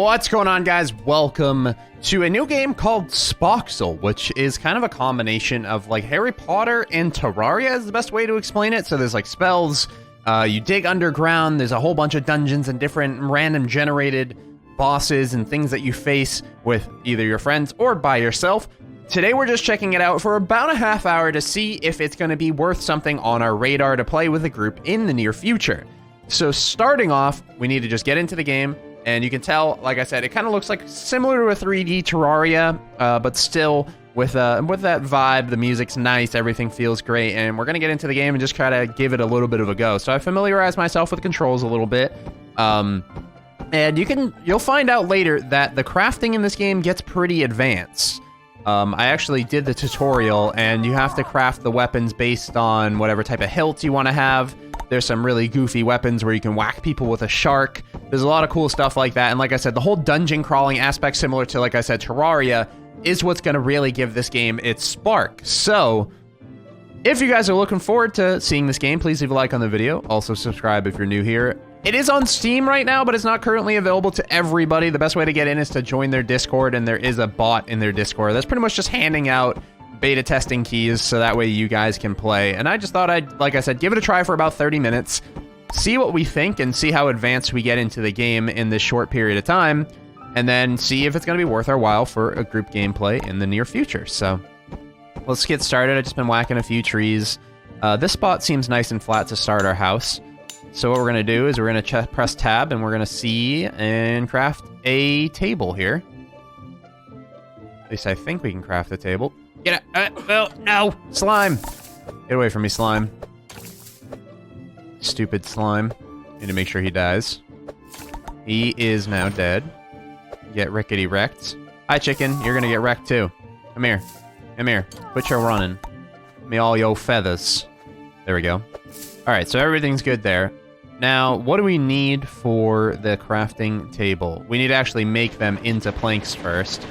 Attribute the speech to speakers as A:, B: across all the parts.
A: What's going on, guys? Welcome to a new game called Spoxel, which is kind of a combination of like Harry Potter and Terraria is the best way to explain it. So there's like spells, you dig underground, there's a whole bunch of dungeons and different random generated bosses and things that you face with either your friends or by yourself. Today we're just checking it out for about a half hour to see if it's going to be worth something on our radar to play with a group in the near future. So starting off, we need to just get into the game. And you can tell, like I said, it kind of looks like similar to a 3D Terraria, but still with that vibe. The music's nice, everything feels great, and we're gonna get into the game and just try to give it a little bit of a go. So I familiarized myself with the controls a little bit, and you'll find out later that the crafting in this game gets pretty advanced. I actually did the tutorial, and you have to craft the weapons based on whatever type of hilt you want to have. There's some really goofy weapons where you can whack people with a shark. There's a lot of cool stuff like that. And like I said, the whole dungeon crawling aspect, similar to, like I said, Terraria, is what's going to really give this game its spark. So if you guys are looking forward to seeing this game, please leave a like on the video. Also subscribe if you're new here. It is on Steam right now, but it's not currently available to everybody. The best way to get in is to join their Discord, and there is a bot in their Discord that's pretty much just handing out beta testing keys so that way you guys can play. And I just thought I'd, like I said, give it a try for about 30 minutes, see what we think, and see how advanced we get into the game in this short period of time, and then see if it's going to be worth our while for a group gameplay in the near future. So let's get started. I've just been whacking a few trees. This spot seems nice and flat to start our house. So what we're going to do is we're going to press tab, and we're going to see and craft a table here. At least I think we can craft a table. Get it! Oh, no! Slime! Get away from me, slime. Stupid slime. Need to make sure he dies. He is now dead. Get rickety wrecked. Hi, chicken. You're gonna get wrecked, too. Come here. Come here. Quit your running. Give me all your feathers. There we go. Alright, so everything's good there. Now, what do we need for the crafting table? We need to actually make them into planks first.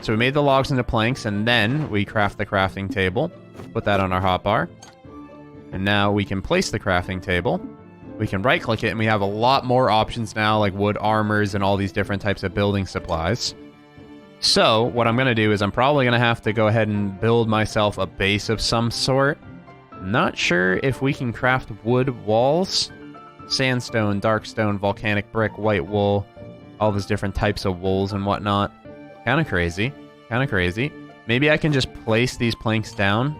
A: So we made the logs into planks, and then we craft the crafting table. Put that on our hotbar. And now we can place the crafting table. We can right-click it, and we have a lot more options now, like wood armors and all these different types of building supplies. So what I'm going to do is I'm probably going to have to go ahead and build myself a base of some sort. Not sure if we can craft wood walls. Sandstone, dark stone, volcanic brick, white wool. All those different types of wools and whatnot. Kind of crazy. Kind of crazy. Maybe I can just place these planks down.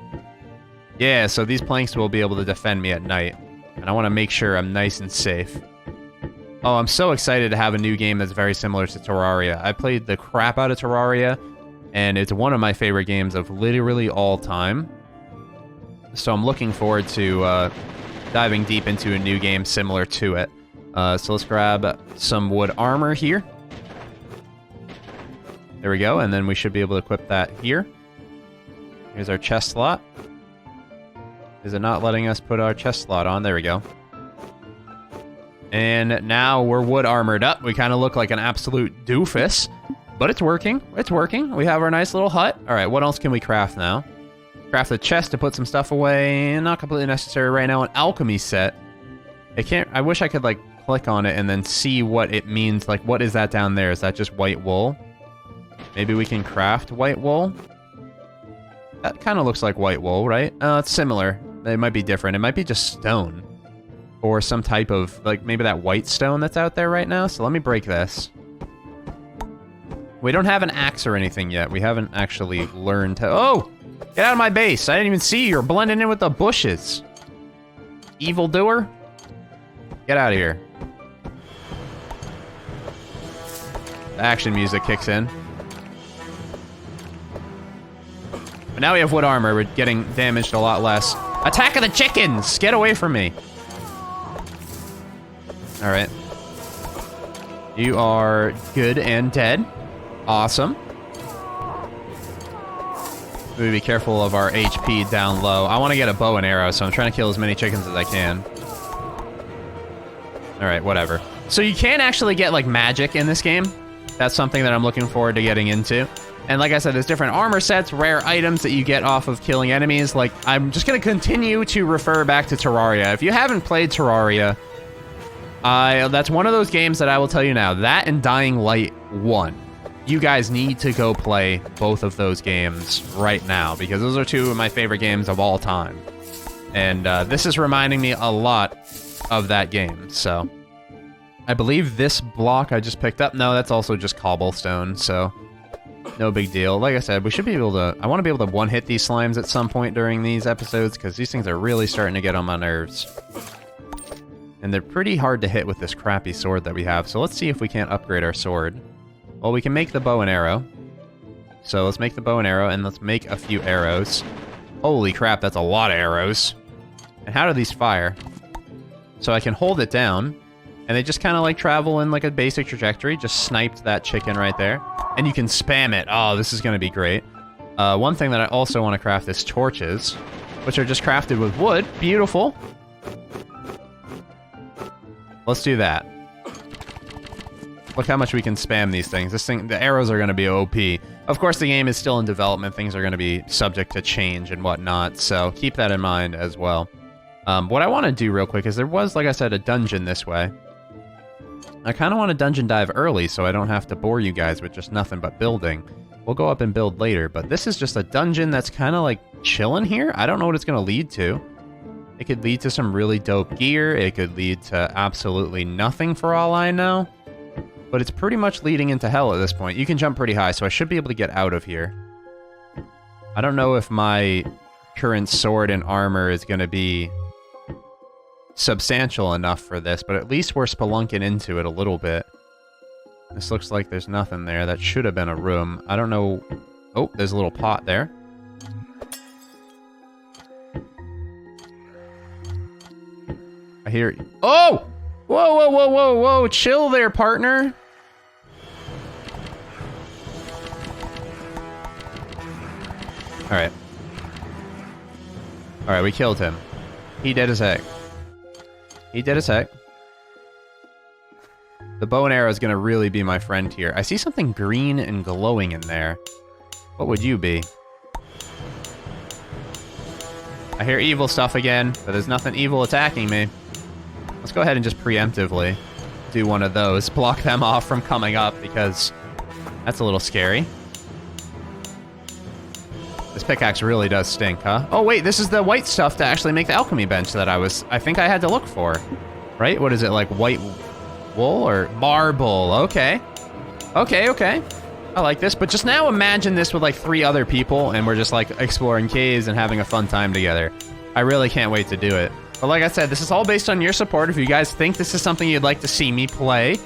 A: Yeah, so these planks will be able to defend me at night. And I want to make sure I'm nice and safe. Oh, I'm so excited to have a new game that's very similar to Terraria. I played the crap out of Terraria, and it's one of my favorite games of literally all time. So I'm looking forward to diving deep into a new game similar to it. So let's grab some wood armor here. There we go, and then we should be able to equip that here. Here's our chest slot. Is it not letting us put our chest slot on? There we go. And now we're wood armored up. We kind of look like an absolute doofus, but it's working. It's working. We have our nice little hut. All right, what else can we craft now? Craft a chest to put some stuff away. Not completely necessary right now. An alchemy set. I wish I could like click on it and then see what it means. Like, what is that down there? Is that just white wool? Maybe we can craft white wool. That kind of looks like white wool, right? It's similar. It might be different. It might be just stone. Or some type of, like, maybe that white stone that's out there right now. So let me break this. We don't have an axe or anything yet. We haven't actually learned to... Oh! Get out of my base! I didn't even see you. You're blending in with the bushes. Evildoer? Get out of here. The action music kicks in. But now we have wood armor. We're getting damaged a lot less. Attack of the chickens! Get away from me. Alright. You are good and dead. Awesome. We be careful of our HP down low. I want to get a bow and arrow, so I'm trying to kill as many chickens as I can. Alright, whatever. So you can actually get, like, magic in this game. That's something that I'm looking forward to getting into. And like I said, there's different armor sets, rare items that you get off of killing enemies. Like, I'm just going to continue to refer back to Terraria. If you haven't played Terraria, That's one of those games that I will tell you now. That and Dying Light 1. You guys need to go play both of those games right now, because those are two of my favorite games of all time. And this is reminding me a lot of that game, so... I believe this block I just picked up. No, that's also just cobblestone, so no big deal. Like I said, we should be able to... I want to be able to one-hit these slimes at some point during these episodes, because these things are really starting to get on my nerves. And they're pretty hard to hit with this crappy sword that we have, so let's see if we can't upgrade our sword. Well, we can make the bow and arrow. So let's make the bow and arrow, and let's make a few arrows. Holy crap, that's a lot of arrows. And how do these fire? So I can hold it down, and they just kind of like travel in like a basic trajectory. Just sniped that chicken right there. And you can spam it. Oh, this is going to be great. One thing that I also want to craft is torches, which are just crafted with wood. Beautiful. Let's do that. Look how much we can spam these things. The arrows are going to be OP. Of course, the game is still in development. Things are going to be subject to change and whatnot, so keep that in mind as well. What I want to do real quick is there was, like I said, a dungeon this way. I kind of want to dungeon dive early so I don't have to bore you guys with just nothing but building. We'll go up and build later, but this is just a dungeon that's kind of like chilling here. I don't know what it's going to lead to. It could lead to some really dope gear. It could lead to absolutely nothing for all I know. But it's pretty much leading into hell at this point. You can jump pretty high, so I should be able to get out of here. I don't know if my current sword and armor is going to be substantial enough for this, but at least we're spelunking into it a little bit. This looks like there's nothing there. That should have been a room. I don't know... Oh, there's a little pot there. I hear... Oh! Whoa, whoa, whoa, whoa, whoa! Chill there, partner! Alright. Alright, we killed him. He dead as heck. He dead as heck. The bow and arrow is gonna really be my friend here. I see something green and glowing in there. What would you be? I hear evil stuff again, but there's nothing evil attacking me. Let's go ahead and just preemptively do one of those. Block them off from coming up, because that's a little scary. This pickaxe really does stink, huh? Oh, wait, this is the white stuff to actually make the alchemy bench that I think I had to look for. Right? What is it, like white wool or marble? Okay. Okay, okay. I like this, but just now imagine this with like 3 other people and we're just like exploring caves and having a fun time together. I really can't wait to do it. But like I said, this is all based on your support. If you guys think this is something you'd like to see me play,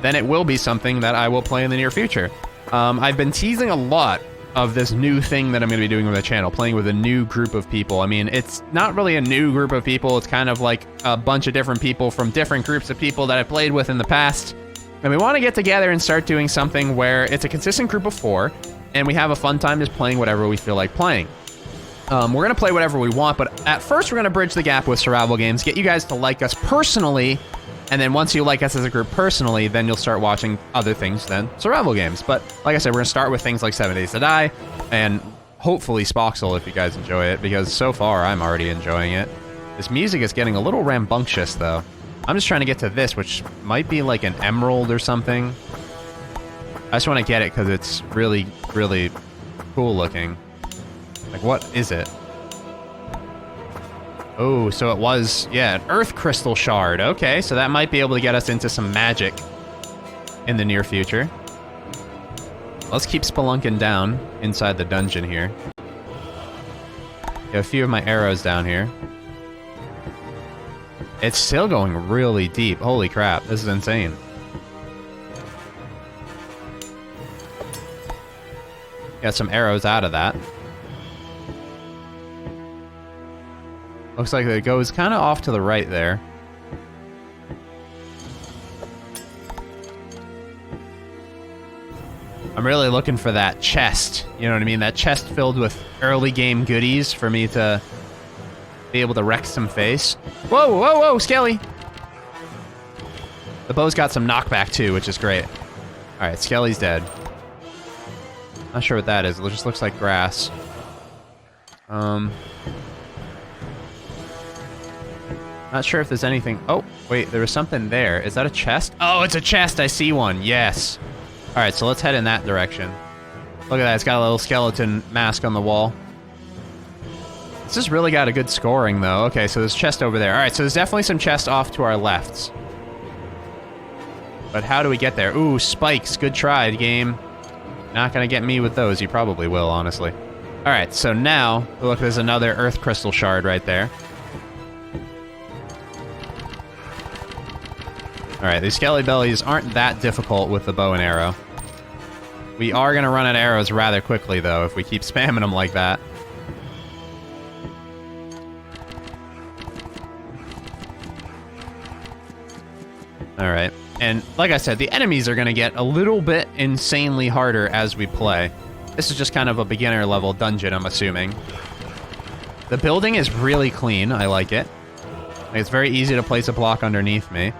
A: then it will be something that I will play in the near future. I've been teasing a lot of this new thing that I'm going to be doing with the channel, playing with a new group of people. I mean, it's not really a new group of people. It's kind of like a bunch of different people from different groups of people that I played with in the past. And we want to get together and start doing something where it's a consistent group of 4, and we have a fun time just playing whatever we feel like playing. We're going to play whatever we want, but at first we're going to bridge the gap with survival games, get you guys to like us personally, and then once you like us as a group personally, then you'll start watching other things than survival games. But like I said, we're going to start with things like 7 Days to Die, and hopefully Spoxel if you guys enjoy it, because so far I'm already enjoying it. This music is getting a little rambunctious, though. I'm just trying to get to this, which might be like an emerald or something. I just want to get it because it's really, really cool looking. Like, what is it? Oh, so it was, yeah, an earth crystal shard. Okay, so that might be able to get us into some magic in the near future. Let's keep spelunking down inside the dungeon here. Got a few of my arrows down here. It's still going really deep. Holy crap, this is insane. Got some arrows out of that. Looks like it goes kind of off to the right there. I'm really looking for that chest. You know what I mean? That chest filled with early game goodies for me to be able to wreck some face. Whoa, whoa, whoa, Skelly! The bow's got some knockback too, which is great. Alright, Skelly's dead. Not sure what that is. It just looks like grass. Not sure if there's anything... Oh, wait, there was something there. Is that a chest? Oh, it's a chest. I see one. Yes. All right, so let's head in that direction. Look at that. It's got a little skeleton mask on the wall. This has really got a good scoring, though. Okay, so there's a chest over there. All right, so there's definitely some chests off to our left. But how do we get there? Ooh, spikes. Good try, game. Not going to get me with those. You probably will, honestly. All right, so now, look, there's another earth crystal shard right there. All right, these skelly bellies aren't that difficult with the bow and arrow. We are going to run out of arrows rather quickly, though, if we keep spamming them like that. All right, and like I said, the enemies are going to get a little bit insanely harder as we play. This is just kind of a beginner level dungeon, I'm assuming. The building is really clean. I like it. It's very easy to place a block underneath me.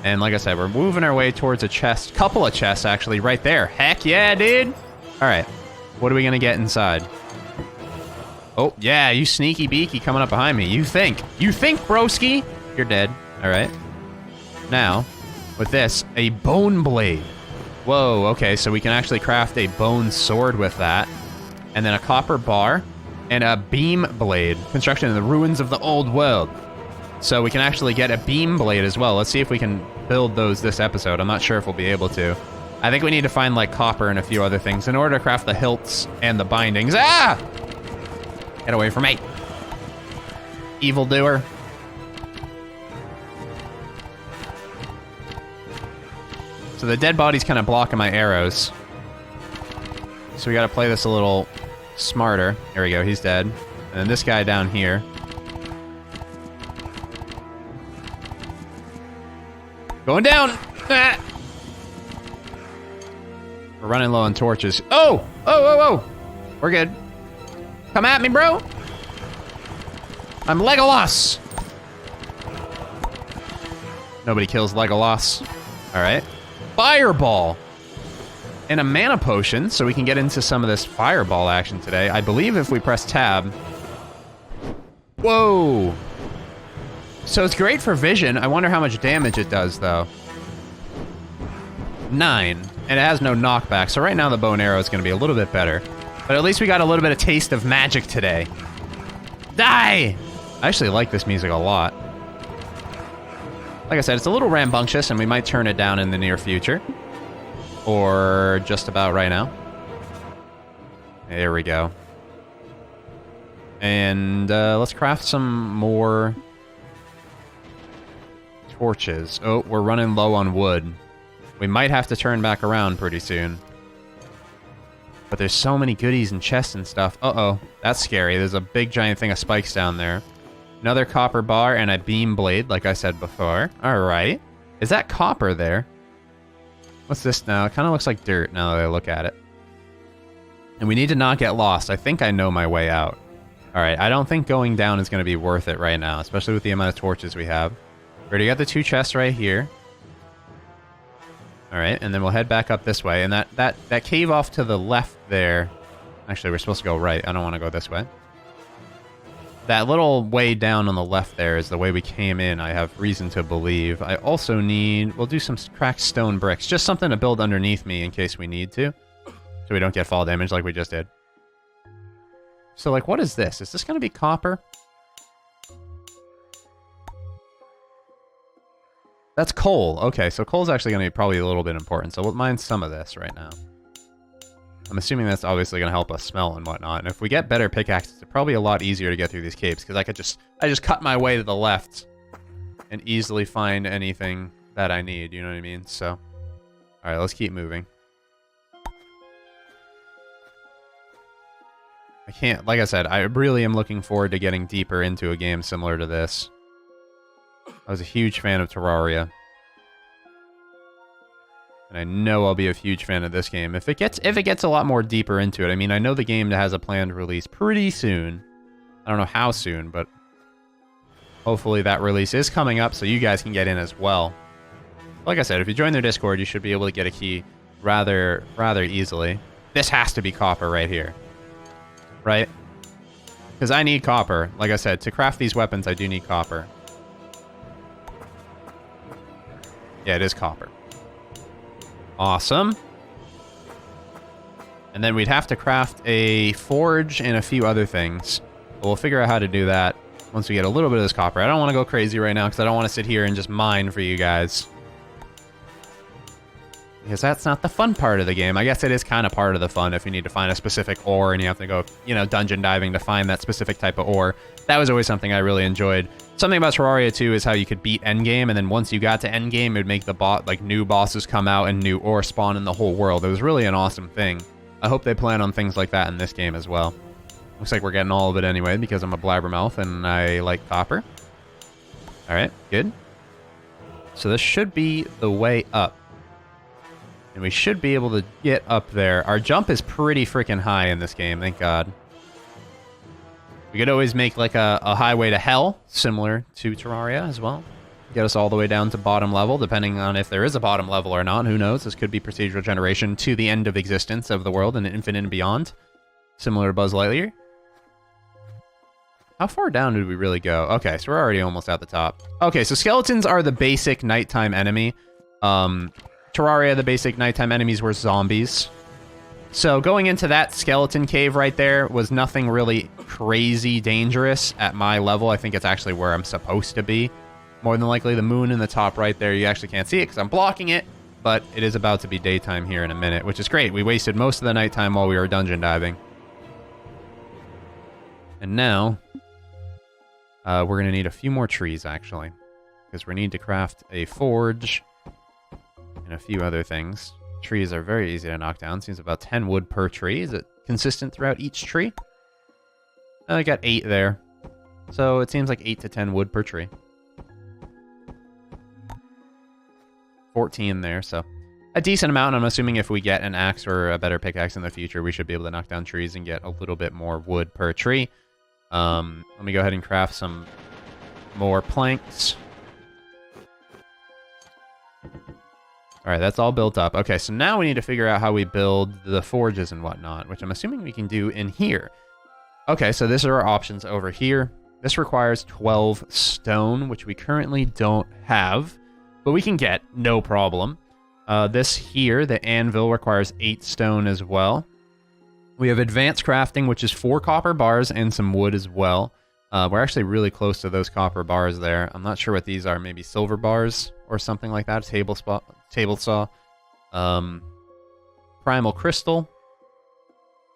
A: And like I said, we're moving our way towards a chest. Couple of chests, actually, right there. Heck yeah, dude! All right, what are we going to get inside? Oh, yeah, you sneaky beaky coming up behind me. You think, broski? You're dead. All right. Now, with this, a bone blade. Whoa, okay, so we can actually craft a bone sword with that. And then a copper bar and a beam blade. Construction in the ruins of the old world. So we can actually get a beam blade as well. Let's see if we can build those this episode. I'm not sure if we'll be able to. I think we need to find, like, copper and a few other things in order to craft the hilts and the bindings. Ah! Get away from me. Evildoer. So the dead body's kind of blocking my arrows. So we got to play this a little smarter. Here we go, he's dead. And then this guy down here. Going down! Ah. We're running low on torches. Oh! Oh! We're good. Come at me, bro! I'm Legolas! Nobody kills Legolas. Alright. Fireball! And a mana potion, so we can get into some of this fireball action today. I believe if we press tab... Whoa! So it's great for vision. I wonder how much damage it does, though. 9. And it has no knockback, so right now the bow and arrow is going to be a little bit better. But at least we got a little bit of taste of magic today. Die! I actually like this music a lot. Like I said, it's a little rambunctious, and we might turn it down in the near future. Or just about right now. There we go. And let's craft some more... torches. Oh, we're running low on wood. We might have to turn back around pretty soon. But there's so many goodies and chests and stuff. Uh-oh. That's scary. There's a big giant thing of spikes down there. Another copper bar and a beam blade, like I said before. Alright. Is that copper there? What's this now? It kind of looks like dirt now that I look at it. And we need to not get lost. I think I know my way out. Alright, I don't think going down is going to be worth it right now, especially with the amount of torches we have. We already got the 2 chests right here. Alright, and then we'll head back up this way. And that cave off to the left there... Actually, we're supposed to go right. I don't want to go this way. That little way down on the left there is the way we came in, I have reason to believe. I also need... We'll do some cracked stone bricks. Just something to build underneath me in case we need to. So we don't get fall damage like we just did. So, like, what is this? Is this going to be copper? That's coal. Okay, so coal's actually going to be probably a little bit important. So we'll mine some of this right now. I'm assuming that's obviously going to help us smell and whatnot. And if we get better pickaxes, it's probably a lot easier to get through these caves. Because I just cut my way to the left. And easily find anything that I need. You know what I mean? So, alright, let's keep moving. I can't, like I said, I really am looking forward to getting deeper into a game similar to this. I was a huge fan of Terraria. And I know I'll be a huge fan of this game. If it gets a lot more deeper into it. I mean, I know the game has a planned release pretty soon. I don't know how soon, but hopefully that release is coming up so you guys can get in as well. Like I said, if you join their Discord, you should be able to get a key rather easily. This has to be copper right here. Right? Because I need copper. Like I said, to craft these weapons, I do need copper. Yeah, it is copper. Awesome. And then we'd have to craft a forge and a few other things. But we'll figure out how to do that once we get a little bit of this copper. I don't want to go crazy right now because I don't want to sit here and just mine for you guys. Because that's not the fun part of the game. I guess it is kind of part of the fun if you need to find a specific ore and you have to go, you know, dungeon diving to find that specific type of ore. That was always something I really enjoyed. Something about Terraria too is how you could beat endgame, and then once you got to endgame, it would make the new bosses come out and new ore spawn in the whole world. It was really an awesome thing. I hope they plan on things like that in this game as well. Looks like we're getting all of it anyway because I'm a blabbermouth and I like copper. All right, good. So this should be the way up. And we should be able to get up there. Our jump is pretty freaking high in this game, thank God. We could always make like a highway to hell, similar to Terraria as well. Get us all the way down to bottom level, depending on if there is a bottom level or not. Who knows? This could be procedural generation to the end of existence of the world and infinite and beyond. Similar to Buzz Lightyear. How far down did we really go? Okay, so we're already almost at the top. Okay, so skeletons are the basic nighttime enemy. Terraria, the basic nighttime enemies were zombies. So going into that skeleton cave right there was nothing really crazy dangerous at my level. I think it's actually where I'm supposed to be. More than likely the moon in the top right there. You actually can't see it because I'm blocking it, but it is about to be daytime here in a minute, which is great. We wasted most of the nighttime while we were dungeon diving. And now, we're going to need a few more trees, actually, because we need to craft a forge and a few other things. Trees are very easy to knock down. Seems about 10 wood per tree. Is it consistent throughout each tree? I got 8 there. So it seems like 8 to 10 wood per tree. 14 there, so a decent amount. I'm assuming if we get an axe or a better pickaxe in the future, we should be able to knock down trees and get a little bit more wood per tree. Let me go ahead and craft some more planks. All right, that's all built up. Okay, so now we need to figure out how we build the forges and whatnot, which I'm assuming we can do in here. Okay, so these are our options over here. This requires 12 stone, which we currently don't have, but we can get, no problem. This here, the anvil, requires 8 stone as well. We have advanced crafting, which is 4 copper bars and some wood as well. We're actually really close to those copper bars there. I'm not sure what these are, maybe silver bars or something like that. Table saw. Primal crystal.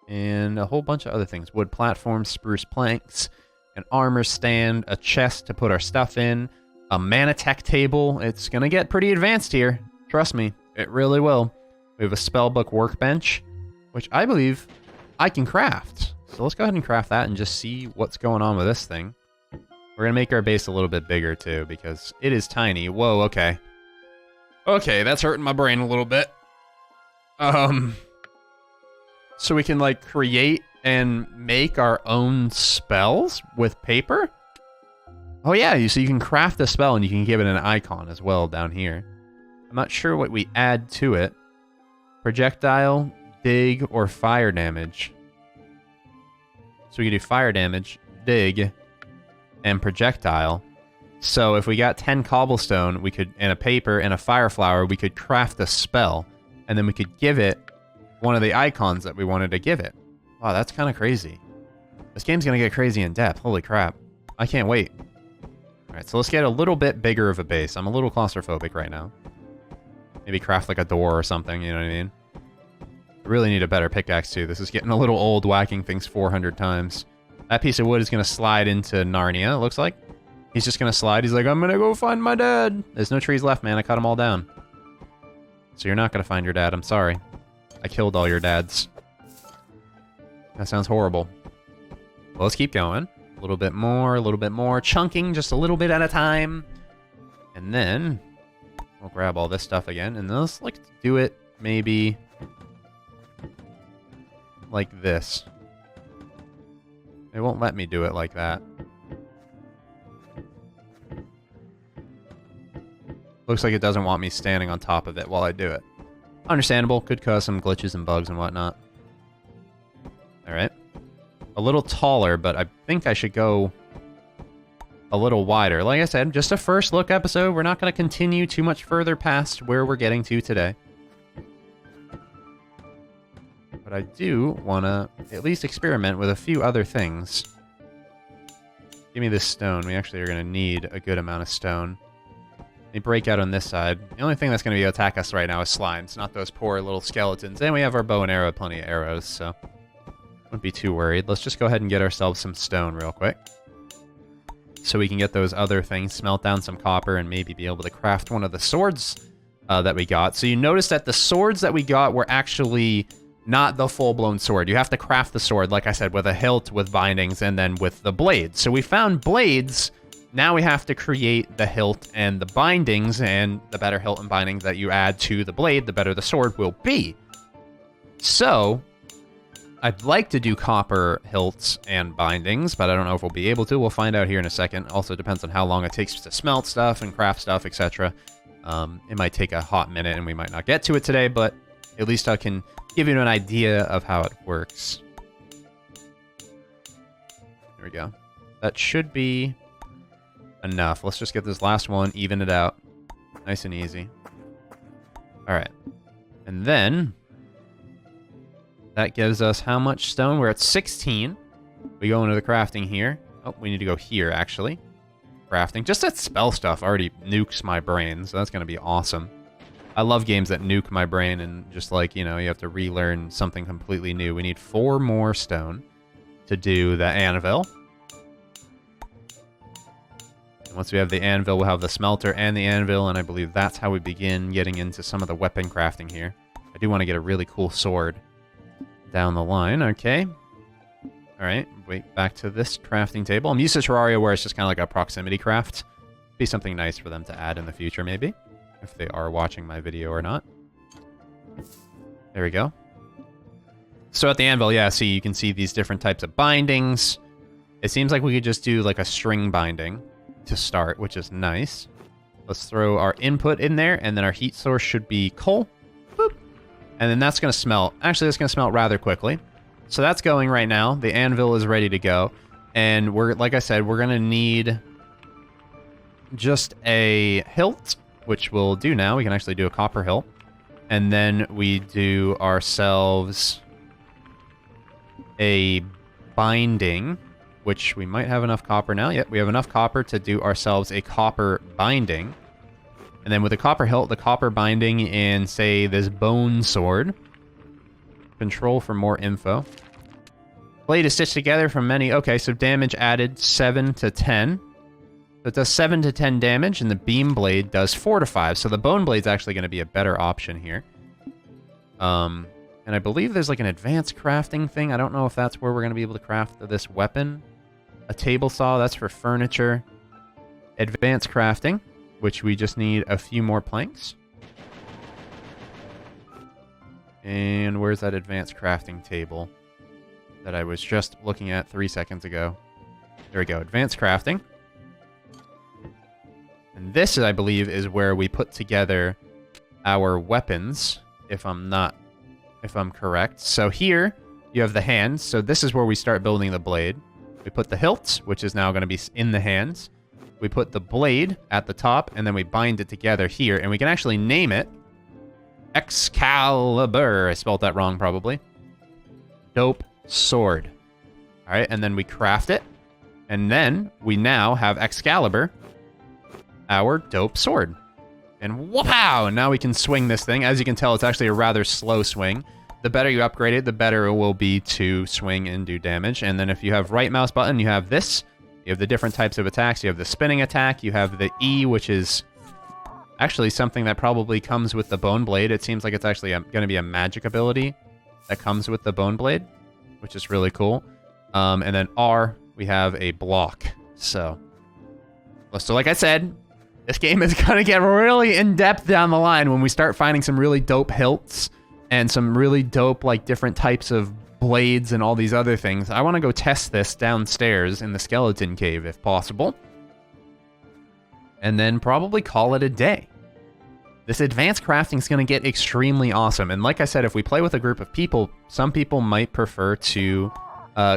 A: And a whole bunch of other things. Wood platforms, spruce planks, an armor stand, a chest to put our stuff in, a manatech table. It's going to get pretty advanced here. Trust me, it really will. We have a spellbook workbench, which I believe I can craft. So let's go ahead and craft that and just see what's going on with this thing. We're going to make our base a little bit bigger too, because it is tiny. Whoa, okay. Okay, that's hurting my brain a little bit. So we can, like, create and make our own spells with paper? Oh, yeah, so you can craft a spell and you can give it an icon as well down here. I'm not sure what we add to it. Projectile, dig, or fire damage. So we can do fire damage, dig, and projectile. So if we got 10 cobblestone, we could, and a paper and a fire flower, we could craft a spell, and then we could give it one of the icons that we wanted to give it. Wow, that's kind of crazy. This game's going to get crazy in depth. Holy crap. I can't wait. Alright, so let's get a little bit bigger of a base. I'm a little claustrophobic right now. Maybe craft like a door or something, you know what I mean? I really need a better pickaxe too. This is getting a little old, whacking things 400 times. That piece of wood is going to slide into Narnia, it looks like. He's just going to slide. He's like, I'm going to go find my dad. There's no trees left, man. I cut them all down. So you're not going to find your dad. I'm sorry. I killed all your dads. That sounds horrible. Well, let's keep going. A little bit more. Chunking just a little bit at a time. And then we'll grab all this stuff again. And let's like do it maybe like this. It won't let me do it like that. Looks like it doesn't want me standing on top of it while I do it. Understandable. Could cause some glitches and bugs and whatnot. Alright. A little taller, but I think I should go a little wider. Like I said, just a first look episode. We're not going to continue too much further past where we're getting to today. But I do want to at least experiment with a few other things. Give me this stone. We actually are going to need a good amount of stone. They break out on this side. The only thing that's going to be attack us right now is slimes, not those poor little skeletons. And we have our bow and arrow, plenty of arrows, so wouldn't be too worried. Let's just go ahead and get ourselves some stone real quick, so we can get those other things, smelt down some copper, and maybe be able to craft one of the swords that we got. So you notice that the swords that we got were actually not the full-blown sword. You have to craft the sword, like I said, with a hilt, with bindings, and then with the blades. So we found blades. Now we have to create the hilt and the bindings, and the better hilt and bindings that you add to the blade, the better the sword will be. So I'd like to do copper hilts and bindings, but I don't know if we'll be able to. We'll find out here in a second. Also depends on how long it takes to smelt stuff and craft stuff, etc. It might take a hot minute, and we might not get to it today, but at least I can give you an idea of how it works. There we go. That should be enough. Let's just get this last one, even it out. Nice and easy. Alright. And then that gives us how much stone? We're at 16. We go into the crafting here. Oh, we need to go here, actually. Crafting. Just that spell stuff already nukes my brain, so that's going to be awesome. I love games that nuke my brain and just like, you know, you have to relearn something completely new. We need 4 more stone to do the anvil. And once we have the anvil, we'll have the smelter and the anvil, and I believe that's how we begin getting into some of the weapon crafting here. I do want to get a really cool sword down the line. Okay. Alright, wait, back to this crafting table. I'm used to Terraria where it's just kind of like a proximity craft. Be something nice for them to add in the future, maybe. If they are watching my video or not. There we go. So at the anvil, yeah, see, you can see these different types of bindings. It seems like we could just do like a string binding to start, which is nice. Let's throw our input in there, and then our heat source should be coal. Boop. And then that's going to smelt. Actually, that's going to smelt rather quickly. So that's going right now. The anvil is ready to go. And we're, like I said, we're going to need just a hilt, which we'll do now. We can actually do a copper hilt. And then we do ourselves a binding, which we might have enough copper now. Yep, we have enough copper to do ourselves a copper binding. And then with the copper hilt, the copper binding in, say, this bone sword. Control for more info. Blade is stitched together from many... Okay, so damage added 7 to 10. So it does 7 to 10 damage, and the beam blade does 4 to 5. So the bone blade's actually going to be a better option here. And I believe there's like an advanced crafting thing. I don't know if that's where we're going to be able to craft this weapon. A table saw, that's for furniture. Advanced crafting, which we just need a few more planks. And where's that advanced crafting table that I was just looking at 3 seconds ago? There we go, advanced crafting. And this, I believe, is where we put together our weapons, if I'm correct. So here, you have the hands. So this is where we start building the blade. We put the hilt, which is now going to be in the hands. We put the blade at the top, and then we bind it together here. And we can actually name it Excalibur. I spelled that wrong, probably. Dope sword. All right, and then we craft it. And then we now have Excalibur, our dope sword. And whoop-pow! Now we can swing this thing. As you can tell, it's actually a rather slow swing. The better you upgrade it, the better it will be to swing and do damage. And then if you have right mouse button, you have this. You have the different types of attacks. You have the spinning attack. You have the E, which is actually something that probably comes with the bone blade. It seems like it's actually going to be a magic ability that comes with the bone blade, which is really cool. And then R, we have a block. So like I said, this game is going to get really in-depth down the line when we start finding some really dope hilts and some really dope, like, different types of blades and all these other things. I want to go test this downstairs in the skeleton cave, if possible. And then probably call it a day. This advanced crafting is going to get extremely awesome. And like I said, if we play with a group of people, some people might prefer to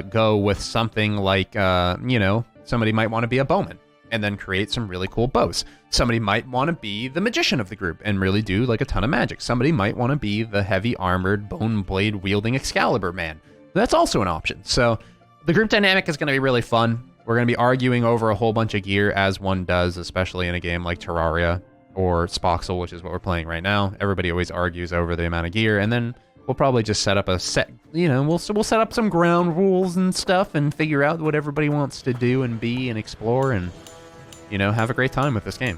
A: go with something like, you know, somebody might want to be a bowman. and then create some really cool bows. Somebody might want to be the magician of the group and really do like a ton of magic. Somebody might want to be the heavy armored bone blade wielding Excalibur man. That's also an option. So the group dynamic is going to be really fun. We're going to be arguing over a whole bunch of gear, as one does, especially in a game like Terraria or Spoxel, which is what we're playing right now. Everybody always argues over the amount of gear, and then we'll probably just set up a set, you know, we'll set up some ground rules and stuff and figure out what everybody wants to do and be and explore and, you know, have a great time with this game.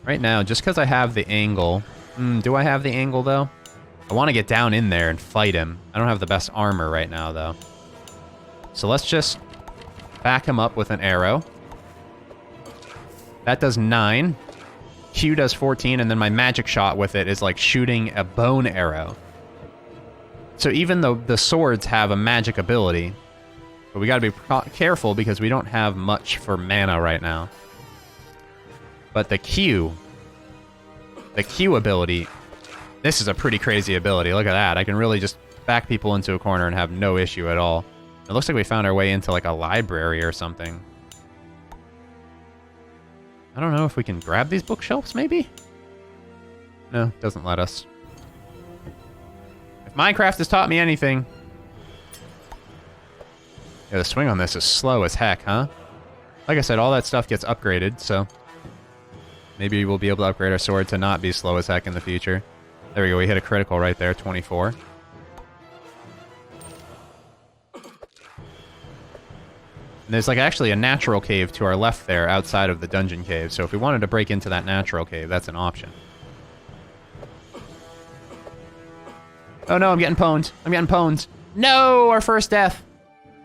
A: Right now, just because I have the angle... do I have the angle, though? I want to get down in there and fight him. I don't have the best armor right now, though. So let's just back him up with an arrow. That does 9. Q does 14, and then my magic shot with it is like shooting a bone arrow. So even though the swords have a magic ability, but we gotta be careful because we don't have much for mana right now. But the Q ability, this is a pretty crazy ability. Look at that. I can really just back people into a corner and have no issue at all. It looks like we found our way into like a library or something. I don't know if we can grab these bookshelves, maybe? No, doesn't let us. If Minecraft has taught me anything... Yeah, the swing on this is slow as heck, huh? Like I said, all that stuff gets upgraded, so... Maybe we'll be able to upgrade our sword to not be slow as heck in the future. There we go, we hit a critical right there, 24. And there's like actually a natural cave to our left there outside of the dungeon cave. So if we wanted to break into that natural cave, that's an option. Oh no, I'm getting pwned. I'm getting pwned. No, our first death.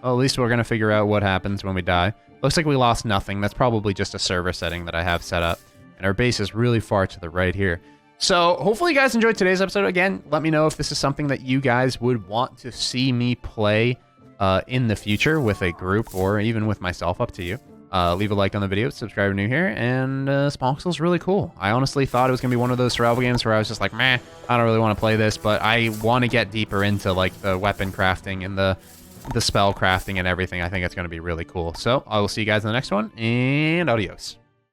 A: Well, at least we're going to figure out what happens when we die. Looks like we lost nothing. That's probably just a server setting that I have set up. And our base is really far to the right here. So hopefully you guys enjoyed today's episode. Again, let me know if this is something that you guys would want to see me play in the future with a group or even with myself, up to you. Leave a like on the video, subscribe if you're new here, and Spoxel's really cool. I honestly thought it was going to be one of those survival games where I was just like, meh, I don't really want to play this, but I want to get deeper into like the weapon crafting and the spell crafting and everything. I think it's going to be really cool. So I will see you guys in the next one, and adios.